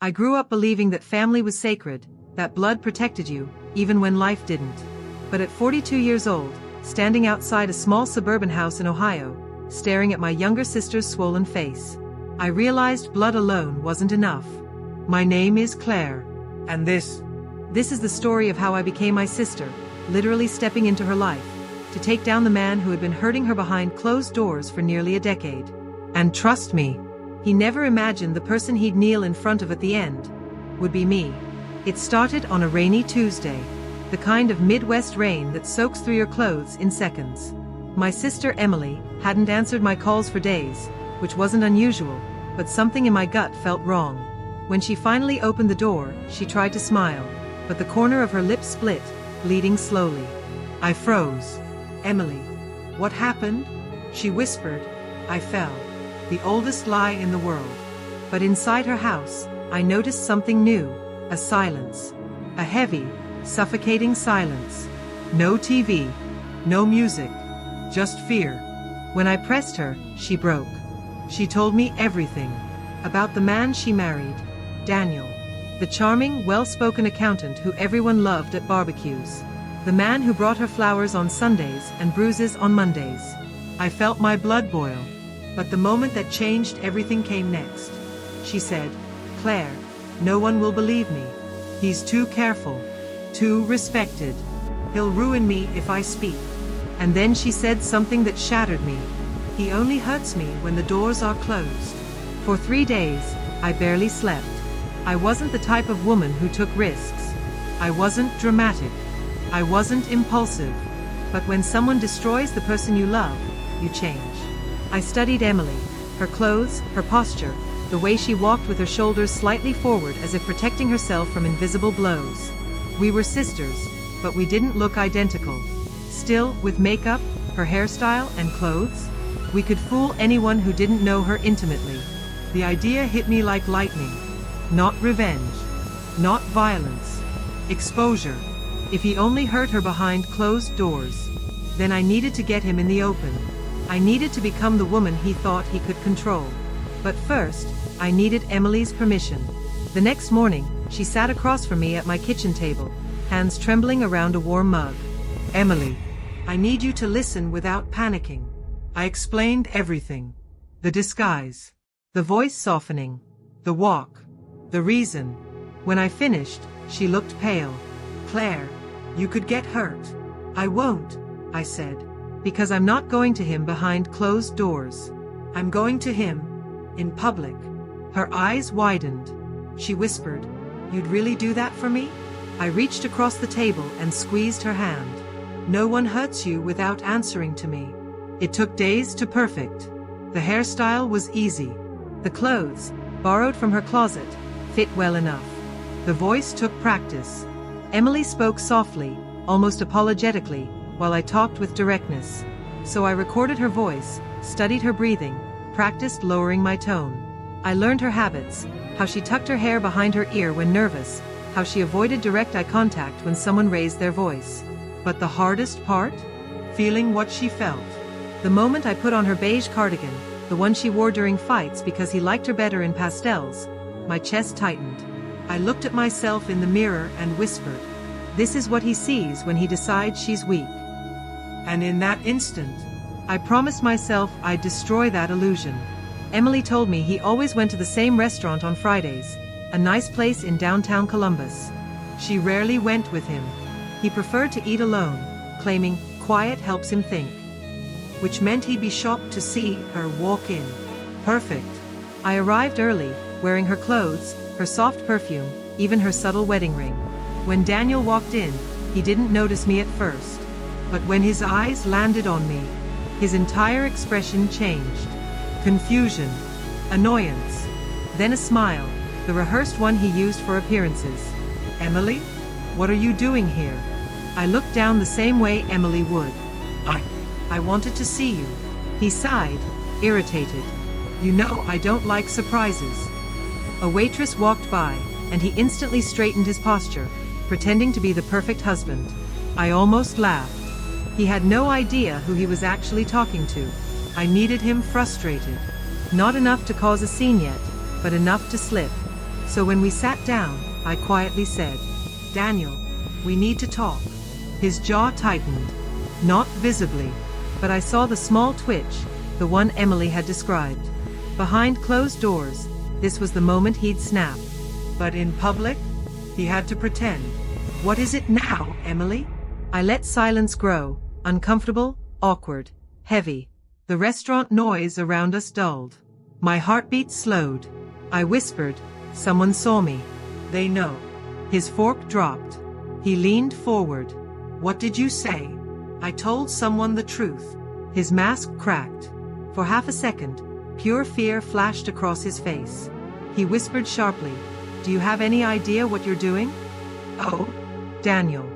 I grew up believing that family was sacred, that blood protected you, even when life didn't. But at 42 years old, standing outside a small suburban house in Ohio, staring at my younger sister's swollen face, I realized blood alone wasn't enough. My name is Claire. And this is the story of how I became my sister, literally stepping into her life, to take down the man who had been hurting her behind closed doors for nearly a decade. And trust me, he never imagined the person he'd kneel in front of at the end would be me. It started on a rainy Tuesday, the kind of Midwest rain that soaks through your clothes in seconds. My sister Emily hadn't answered my calls for days, which wasn't unusual, but something in my gut felt wrong. When she finally opened the door, she tried to smile, but the corner of her lips split, bleeding slowly. I froze. "Emily, what happened?" she whispered. I fell. The oldest lie in the world. But inside her house, I noticed something new, a silence. A heavy, suffocating silence. No TV, no music, just fear. When I pressed her, she broke. She told me everything. About the man she married, Daniel. The charming, well-spoken accountant who everyone loved at barbecues. The man who brought her flowers on Sundays and bruises on Mondays. I felt my blood boil. But the moment that changed everything came next. She said, "Claire, no one will believe me. He's too careful, too respected. He'll ruin me if I speak." And then she said something that shattered me. "He only hurts me when the doors are closed." For 3 days, I barely slept. I wasn't the type of woman who took risks. I wasn't dramatic. I wasn't impulsive. But when someone destroys the person you love, you change. I studied Emily, her clothes, her posture, the way she walked with her shoulders slightly forward as if protecting herself from invisible blows. We were sisters, but we didn't look identical. Still, with makeup, her hairstyle, and clothes, we could fool anyone who didn't know her intimately. The idea hit me like lightning. Not revenge. Not violence. Exposure. If he only hurt her behind closed doors, then I needed to get him in the open. I needed to become the woman he thought he could control. But first, I needed Emily's permission. The next morning, she sat across from me at my kitchen table, hands trembling around a warm mug. "Emily, I need you to listen without panicking." I explained everything. The disguise. The voice softening. The walk. The reason. When I finished, she looked pale. "Claire, you could get hurt." "I won't," I said. "Because I'm not going to him behind closed doors. I'm going to him in public." Her eyes widened. She whispered, "You'd really do that for me?" I reached across the table and squeezed her hand. "No one hurts you without answering to me." It took days to perfect. The hairstyle was easy. The clothes, borrowed from her closet, fit well enough. The voice took practice. Emily spoke softly, almost apologetically, while I talked with directness. So I recorded her voice, studied her breathing, practiced lowering my tone. I learned her habits, how she tucked her hair behind her ear when nervous, how she avoided direct eye contact when someone raised their voice. But the hardest part? Feeling what she felt. The moment I put on her beige cardigan, the one she wore during fights because he liked her better in pastels, my chest tightened. I looked at myself in the mirror and whispered, "This is what he sees when he decides she's weak." And in that instant, I promised myself I'd destroy that illusion. Emily told me he always went to the same restaurant on Fridays, a nice place in downtown Columbus. She rarely went with him. He preferred to eat alone, claiming quiet helps him think. Which meant he'd be shocked to see her walk in. Perfect. I arrived early, wearing her clothes, her soft perfume, even her subtle wedding ring. When Daniel walked in, he didn't notice me at first. But when his eyes landed on me, his entire expression changed. Confusion. Annoyance. Then a smile, the rehearsed one he used for appearances. "Emily? What are you doing here?" I looked down the same way Emily would. I wanted to see you." He sighed, irritated. "You know I don't like surprises." A waitress walked by, and he instantly straightened his posture, pretending to be the perfect husband. I almost laughed. He had no idea who he was actually talking to. I needed him frustrated. Not enough to cause a scene yet, but enough to slip. So when we sat down, I quietly said, "Daniel, we need to talk." His jaw tightened. Not visibly, but I saw the small twitch, the one Emily had described. Behind closed doors, this was the moment he'd snap. But in public, he had to pretend. "What is it now, Emily?" I let silence grow, uncomfortable, awkward, heavy. The restaurant noise around us dulled. My heartbeat slowed. I whispered, "Someone saw me. They know." His fork dropped. He leaned forward. "What did you say?" "I told someone the truth." His mask cracked. For half a second, pure fear flashed across his face. He whispered sharply, "Do you have any idea what you're doing?" "Oh, Daniel,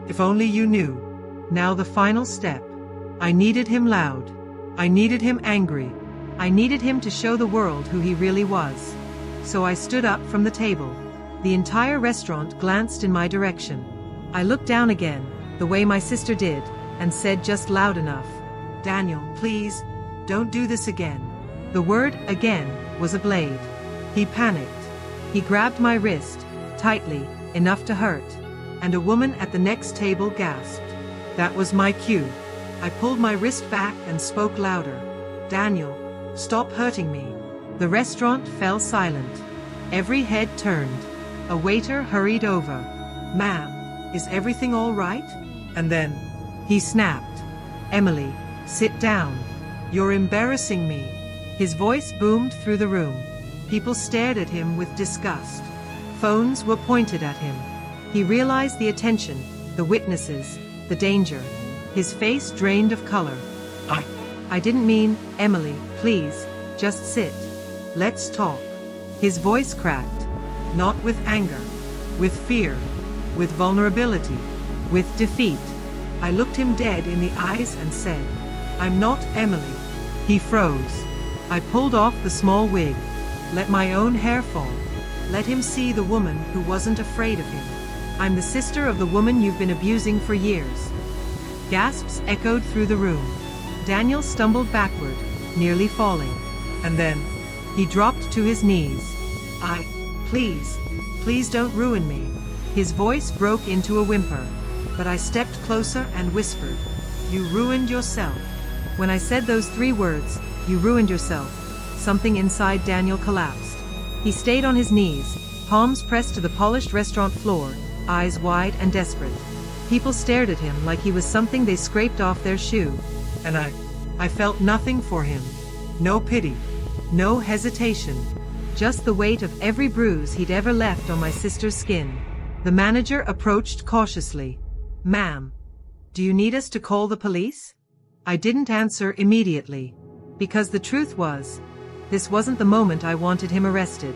if only you knew." Now the final step. I needed him loud. I needed him angry. I needed him to show the world who he really was. So I stood up from the table. The entire restaurant glanced in my direction. I looked down again, the way my sister did, and said just loud enough, "Daniel, please, don't do this again." The word "again" was a blade. He panicked. He grabbed my wrist, tightly, enough to hurt, and a woman at the next table gasped. That was my cue. I pulled my wrist back and spoke louder. "Daniel, stop hurting me." The restaurant fell silent. Every head turned. A waiter hurried over. "Ma'am, is everything all right?" And then, he snapped. "Emily, sit down. You're embarrassing me." His voice boomed through the room. People stared at him with disgust. Phones were pointed at him. He realized the attention, the witnesses, the danger. His face drained of color. I didn't mean, "Emily, please, just sit. Let's talk." His voice cracked. Not with anger. With fear. With vulnerability. With defeat. I looked him dead in the eyes and said, "I'm not Emily." He froze. I pulled off the small wig. Let my own hair fall. Let him see the woman who wasn't afraid of him. "I'm the sister of the woman you've been abusing for years." Gasps echoed through the room. Daniel stumbled backward, nearly falling. And then, he dropped to his knees. Please don't ruin me." His voice broke into a whimper. But I stepped closer and whispered, "You ruined yourself." When I said those 3 words, "You ruined yourself," something inside Daniel collapsed. He stayed on his knees, palms pressed to the polished restaurant floor, eyes wide and desperate. People stared at him like he was something they scraped off their shoe. And I felt nothing for him. No pity. No hesitation. Just the weight of every bruise he'd ever left on my sister's skin. The manager approached cautiously. "Ma'am, do you need us to call the police?" I didn't answer immediately. Because the truth was, this wasn't the moment I wanted him arrested.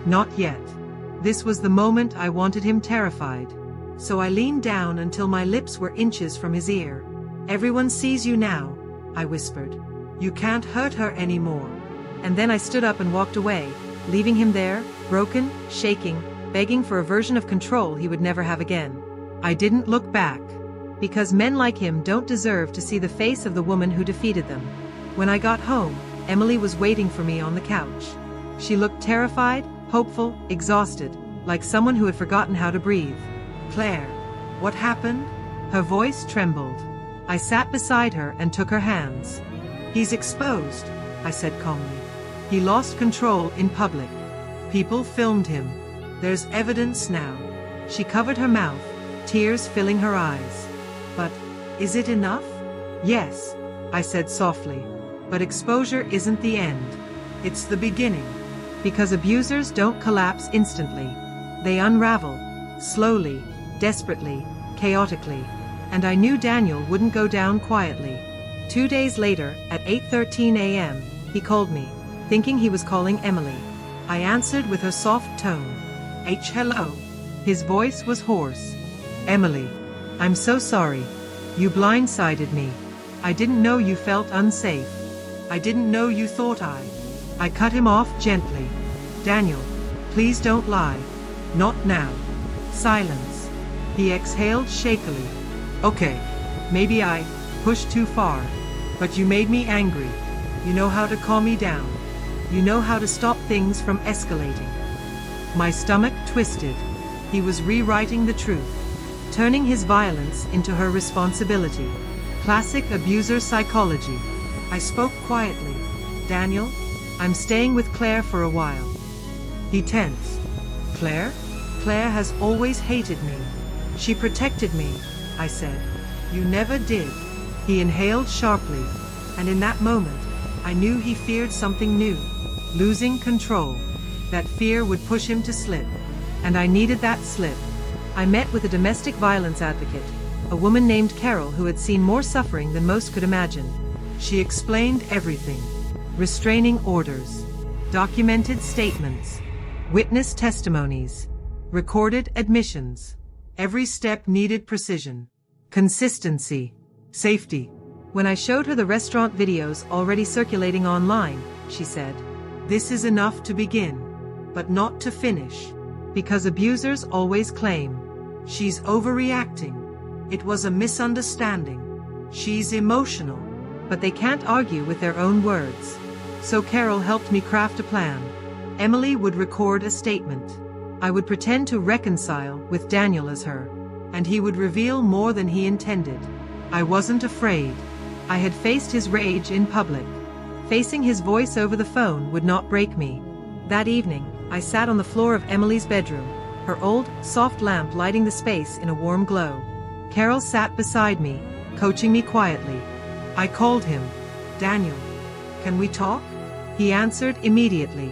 Not yet. This was the moment I wanted him terrified. So I leaned down until my lips were inches from his ear. "Everyone sees you now," I whispered. "You can't hurt her anymore." And then I stood up and walked away, leaving him there, broken, shaking, begging for a version of control he would never have again. I didn't look back. Because men like him don't deserve to see the face of the woman who defeated them. When I got home, Emily was waiting for me on the couch. She looked terrified, hopeful, exhausted, like someone who had forgotten how to breathe. "Claire, what happened?" Her voice trembled. I sat beside her and took her hands. "He's exposed," I said calmly. "He lost control in public. People filmed him. There's evidence now." She covered her mouth, tears filling her eyes. "But, is it enough?" "Yes," I said softly. "But exposure isn't the end. It's the beginning." Because abusers don't collapse instantly. They unravel. Slowly, desperately, chaotically. And I knew Daniel wouldn't go down quietly. 2 days later, at 8:13 a.m., he called me, thinking he was calling Emily. I answered with her soft tone. Hello." His voice was hoarse. "Emily, I'm so sorry. You blindsided me. I didn't know you felt unsafe. I didn't know you thought I cut him off gently. "Daniel, please don't lie. Not now." Silence. He exhaled shakily. "Okay, maybe I pushed too far. But you made me angry. You know how to calm me down. You know how to stop things from escalating." My stomach twisted. He was rewriting the truth, turning his violence into her responsibility. Classic abuser psychology. I spoke quietly. Daniel, I'm staying with Claire for a while. He tensed. Claire? Claire has always hated me. She protected me, I said. You never did. He inhaled sharply, and in that moment, I knew he feared something new, losing control. That fear would push him to slip, and I needed that slip. I met with a domestic violence advocate, a woman named Carol who had seen more suffering than most could imagine. She explained everything: restraining orders, documented statements, witness testimonies, recorded admissions. Every step needed precision, consistency, safety. When I showed her the restaurant videos already circulating online, she said, "This is enough to begin, but not to finish. Because abusers always claim, she's overreacting. It was a misunderstanding. She's emotional." But they can't argue with their own words. So Carol helped me craft a plan. Emily would record a statement. I would pretend to reconcile with Daniel as her, and he would reveal more than he intended. I wasn't afraid. I had faced his rage in public. Facing his voice over the phone would not break me. That evening, I sat on the floor of Emily's bedroom, her old, soft lamp lighting the space in a warm glow. Carol sat beside me, coaching me quietly. I called him. "Daniel, can we talk?" He answered immediately.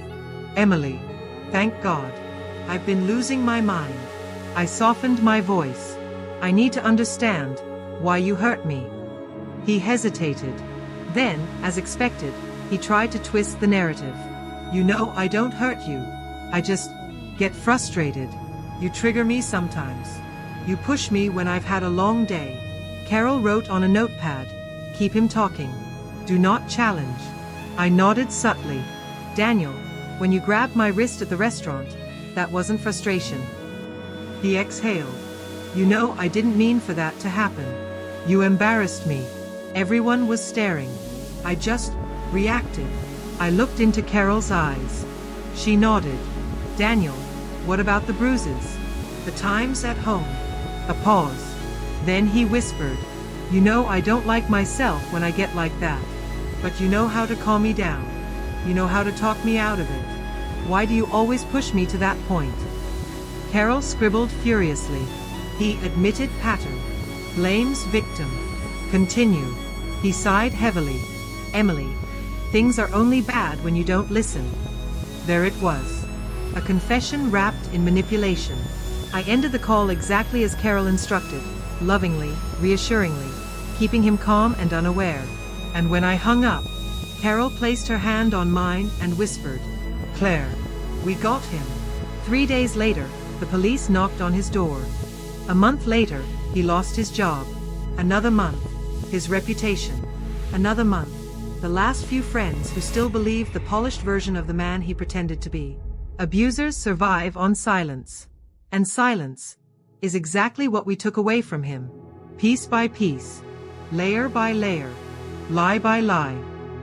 "Emily, thank God. I've been losing my mind." I softened my voice. "I need to understand why you hurt me." He hesitated. Then, as expected, he tried to twist the narrative. "You know I don't hurt you. I just get frustrated. You trigger me sometimes. You push me when I've had a long day." Carol wrote on a notepad, "Keep him talking. Do not challenge." I nodded subtly. "Daniel, when you grabbed my wrist at the restaurant, that wasn't frustration." He exhaled. "You know I didn't mean for that to happen. You embarrassed me. Everyone was staring. I just reacted." I looked into Carol's eyes. She nodded. "Daniel, what about the bruises? The times at home?" A pause. Then he whispered, "You know I don't like myself when I get like that. But you know how to calm me down. You know how to talk me out of it. Why do you always push me to that point?" Carol scribbled furiously. "He admitted pattern. Blames victim. Continue." He sighed heavily. "Emily, things are only bad when you don't listen." There it was. A confession wrapped in manipulation. I ended the call exactly as Carol instructed, lovingly, reassuringly, keeping him calm and unaware. And when I hung up, Carol placed her hand on mine and whispered, "Claire, we got him." 3 days later, the police knocked on his door. A month later, he lost his job. Another month, his reputation. Another month, the last few friends who still believed the polished version of the man he pretended to be. Abusers survive on silence. And silence is exactly what we took away from him. Piece by piece, layer by layer, lie by lie.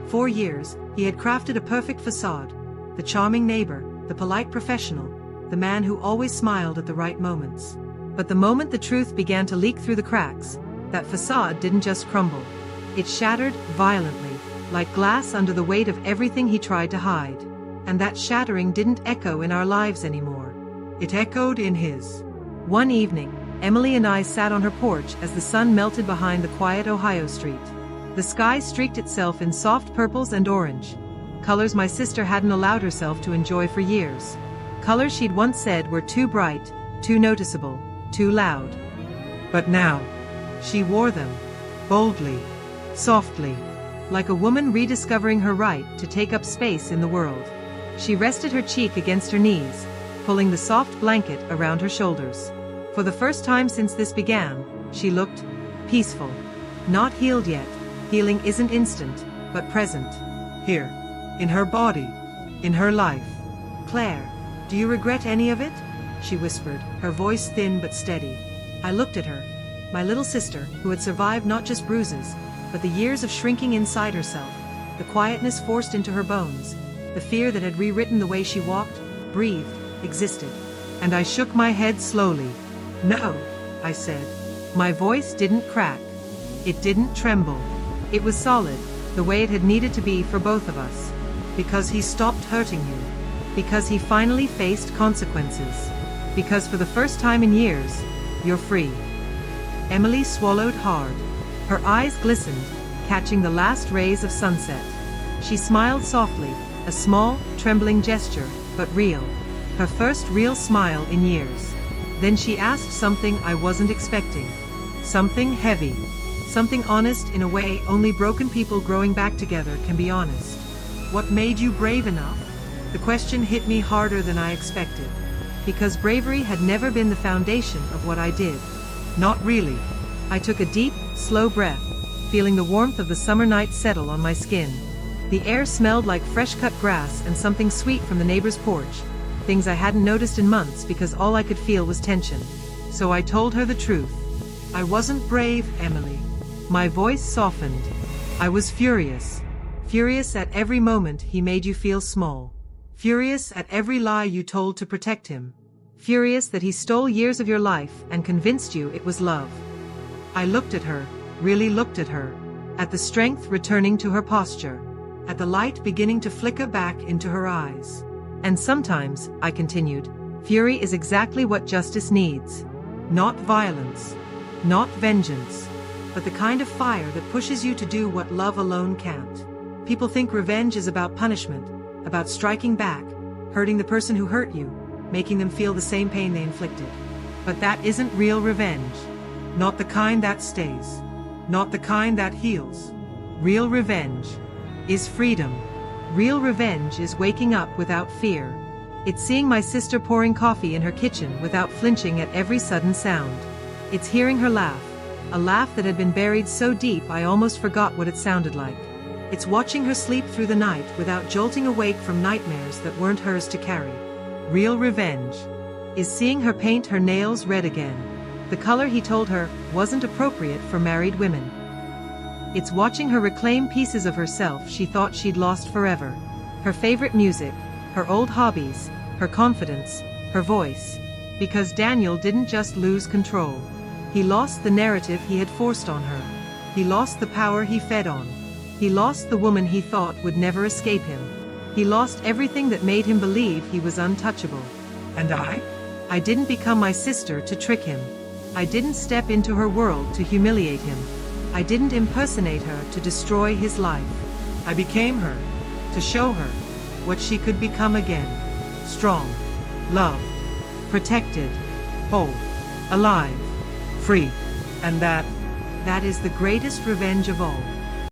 4 years, he had crafted a perfect facade. The charming neighbor, the polite professional, the man who always smiled at the right moments. But the moment the truth began to leak through the cracks, that facade didn't just crumble. It shattered violently, like glass under the weight of everything he tried to hide. And that shattering didn't echo in our lives anymore. It echoed in his. One evening, Emily and I sat on her porch as the sun melted behind the quiet Ohio street. The sky streaked itself in soft purples and orange, colors my sister hadn't allowed herself to enjoy for years. Colors she'd once said were too bright, too noticeable, too loud. But now, she wore them, boldly, softly, like a woman rediscovering her right to take up space in the world. She rested her cheek against her knees, pulling the soft blanket around her shoulders. For the first time since this began, she looked peaceful. Not healed yet. Healing isn't instant, but present. Here, in her body, in her life. "Claire, do you regret any of it?" she whispered, her voice thin but steady. I looked at her, my little sister, who had survived not just bruises, but the years of shrinking inside herself, the quietness forced into her bones, the fear that had rewritten the way she walked, breathed, existed. And I shook my head slowly. No, I said. My voice didn't crack. It didn't tremble. It was solid, the way it had needed to be for both of us. Because he stopped hurting you. Because he finally faced consequences. Because for the first time in years, you're free. Emily swallowed hard. Her eyes glistened, catching the last rays of sunset. She smiled softly, a small, trembling gesture, but real. Her first real smile in years. Then she asked something I wasn't expecting. Something heavy. Something honest in a way only broken people growing back together can be honest. What made you brave enough? The question hit me harder than I expected. Because bravery had never been the foundation of what I did. Not really. I took a deep, slow breath, feeling the warmth of the summer night settle on my skin. The air smelled like fresh-cut grass and something sweet from the neighbor's porch, things I hadn't noticed in months because all I could feel was tension. So I told her the truth. I wasn't brave, Emily. My voice softened. I was furious. Furious at every moment he made you feel small. Furious at every lie you told to protect him. Furious that he stole years of your life and convinced you it was love. I looked at her, really looked at her, at the strength returning to her posture, at the light beginning to flicker back into her eyes. And sometimes, I continued, fury is exactly what justice needs. Not violence, not vengeance, but the kind of fire that pushes you to do what love alone can't. People think revenge is about punishment, about striking back, hurting the person who hurt you, making them feel the same pain they inflicted. But that isn't real revenge. Not the kind that stays. Not the kind that heals. Real revenge is freedom. Real revenge is waking up without fear. It's seeing my sister pouring coffee in her kitchen without flinching at every sudden sound. It's hearing her laugh, a laugh that had been buried so deep I almost forgot what it sounded like. It's watching her sleep through the night without jolting awake from nightmares that weren't hers to carry. Real revenge is seeing her paint her nails red again, the color he told her wasn't appropriate for married women. It's watching her reclaim pieces of herself she thought she'd lost forever. Her favorite music, her old hobbies, her confidence, her voice. Because Daniel didn't just lose control. He lost the narrative he had forced on her. He lost the power he fed on. He lost the woman he thought would never escape him. He lost everything that made him believe he was untouchable. And I didn't become my sister to trick him. I didn't step into her world to humiliate him. I didn't impersonate her to destroy his life. I became her, to show her what she could become again. Strong, loved, protected, whole, alive, free. And that is the greatest revenge of all.